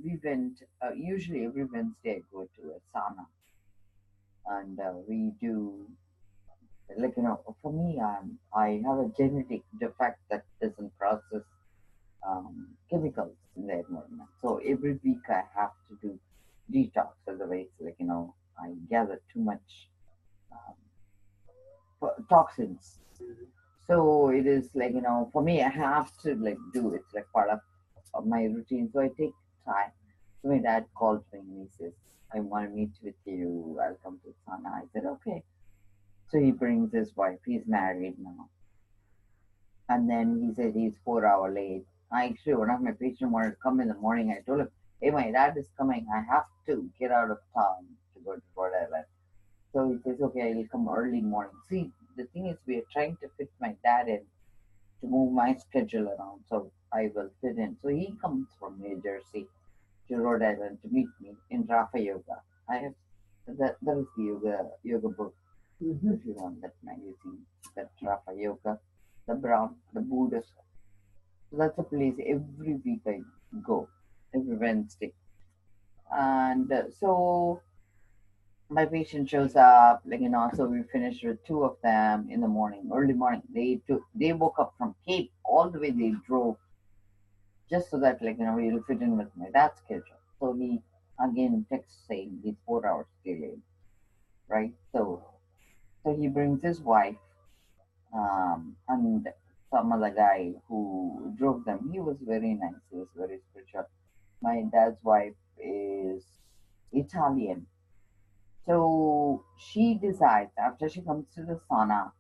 we went, usually every Wednesday I go to a sauna, and we do, like, for me, I have a genetic defect that doesn't process chemicals in the environment. So every week I have to do detox, otherwise, like, I gather too much um, toxins. So it is like, for me, I have to like do it. It's like part of my routine. So I take time. So my dad called me and he says, I want to meet with you. I'll come to Sana. I said, okay. So he brings his wife. He's married now. And then he said he's 4 hours late. I actually, one of my patients wanted to come in the morning. I told him, hey, my dad is coming. I have to get out of town to go to Rhode Island. So he says, okay, I'll come early morning. See, the thing is, we are trying to fit my dad in to move my schedule around so I will fit in. So he comes from New Jersey to Rhode Island to meet me in Rafa Yoga. I have that is the yoga book. If you want that magazine, that Rafa Yoga, the brown, the Buddhist. So that's a place every week I go, every Wednesday. And so my patient shows up, like, so we finished with two of them in the morning, early morning. They woke up from Cape, all the way they drove just so that, like, we'll fit in with my dad's schedule. So he again texts saying he's 4 hours delayed, right? So he brings his wife, and some other guy who drove them. He was very nice. He was very spiritual. My dad's wife is Italian. So she decides after she comes to the sauna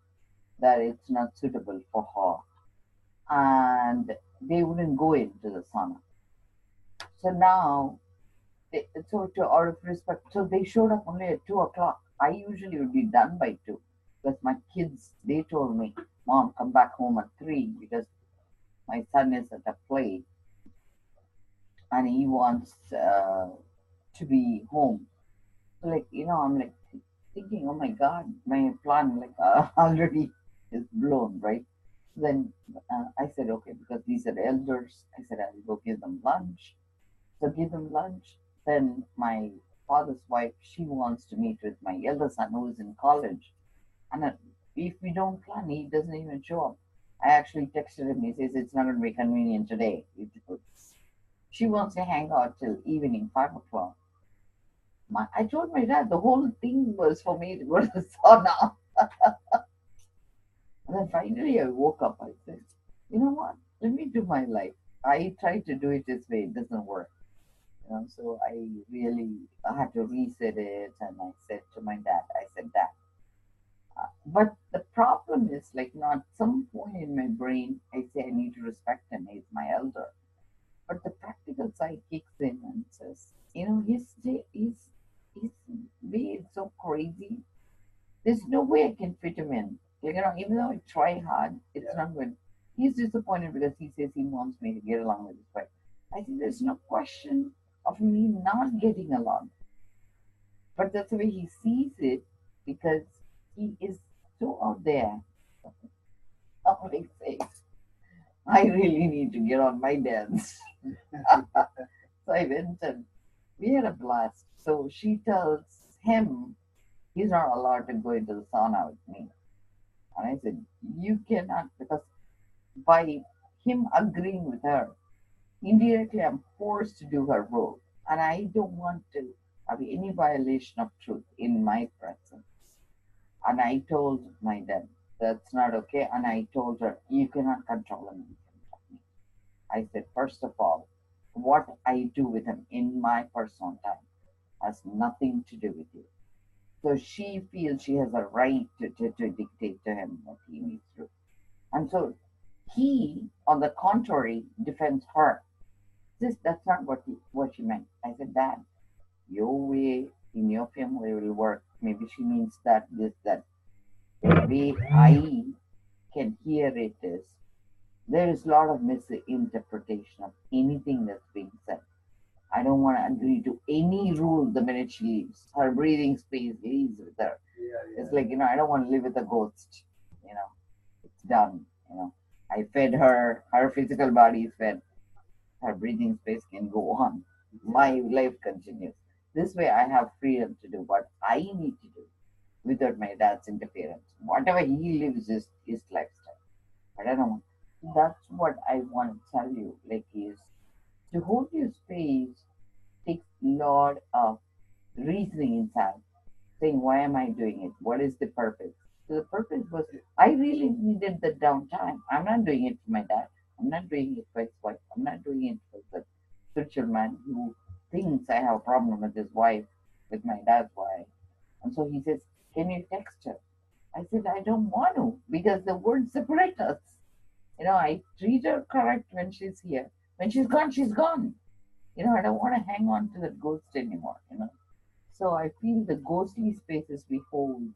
that it's not suitable for her, and they wouldn't go into the sauna. So now, so to out of respect, so they showed up only at 2 o'clock. I usually would be done by 2, because my kids, they told me, "Mom, come back home at 3 because my son is at a play and he wants to be home." So, like, I'm like thinking, oh my God, my plan like already is blown, right? Then I said, okay, because these are elders, I said I'll go give them lunch. So give them lunch. Then my father's wife, she wants to meet with my elder son who is in college. And if we don't plan, he doesn't even show up. I actually texted him. He says it's not going to be convenient today. She wants to hang out till evening, 5 o'clock. I told my dad the whole thing was for me to go to the sauna. And then finally I woke up. I said, you know what? Let me do my life. I tried to do it this way. It doesn't work. So I really had to reset it. And I said to my dad, I said that. But the problem is, like, at some point in my brain, I say I need to respect him. He's my elder. But the practical side kicks in and says, his way is so crazy. There's no way I can fit him in. Like, even though I try hard, it's not good. He's disappointed because he says he wants me to get along with his wife. I think there's no question of me not getting along. But that's the way he sees it because he is so out there. I'm like, say, I really need to get on my dance. So I went and we had a blast. So she tells him he's not allowed to go into the sauna with me. And I said, you cannot, because by him agreeing with her, indirectly I'm forced to do her role. And I don't want to have any violation of truth in my presence. And I told my dad, that's not okay. And I told her, you cannot control him in front of me. I said, first of all, what I do with him in my personal time has nothing to do with you. So she feels she has a right to dictate to him what he needs to do. And so he, on the contrary, defends her. That's not what she meant. I said, Dad, your way in your family will work. Maybe she means that, this, that. The way I can hear it is there is a lot of misinterpretation of anything that's being said. I don't want to agree to any rule the minute she leaves. Her breathing space leaves with her. It's like, I don't want to live with a ghost. It's done. I fed her, her physical body is fed. Her breathing space can go on. My life continues. This way I have freedom to do what I need to do without my dad's interference. Whatever he lives is his lifestyle. But I don't want. That's what I want to tell you. Like, is to hold your space takes a lot of reasoning inside, saying, why am I doing it? What is the purpose? So the purpose was, I really needed the downtime. I'm not doing it for my dad. I'm not doing it for his wife. I'm not doing it for the spiritual man who thinks I have a problem with his wife, with my dad's wife. And so he says, can you text her? I said, I don't want to because the words separate us. I treat her correct when she's here. When she's gone, she's gone. I don't want to hang on to that ghost anymore. So I feel the ghostly spaces we hold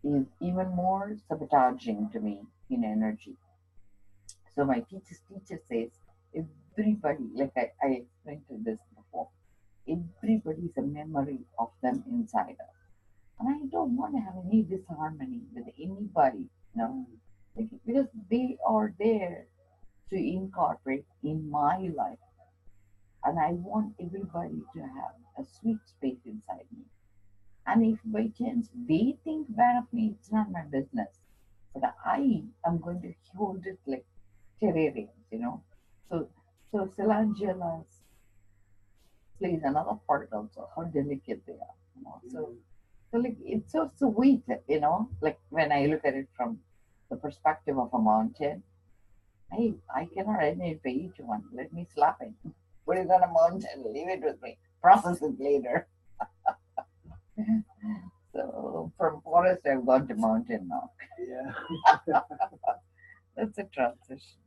is even more sabotaging to me in energy. So my teacher says, everybody, like I explained to this before, everybody is a memory of them inside us. And I don't want to have any disharmony with anybody. Because they are there to incorporate in my life. And I want everybody to have a sweet space inside me. And if by chance they think bad of me, it's not my business. But I am going to hold it like terrariums. So so Silangelas plays another part also, how delicate they are. So like it's so sweet. Like when I look at it from the perspective of a mountain, I cannot identify each one. Let me slap it. Put it on a mountain, leave it with me. Process it later. So from forest I've gone to mountain now. Yeah. That's a transition.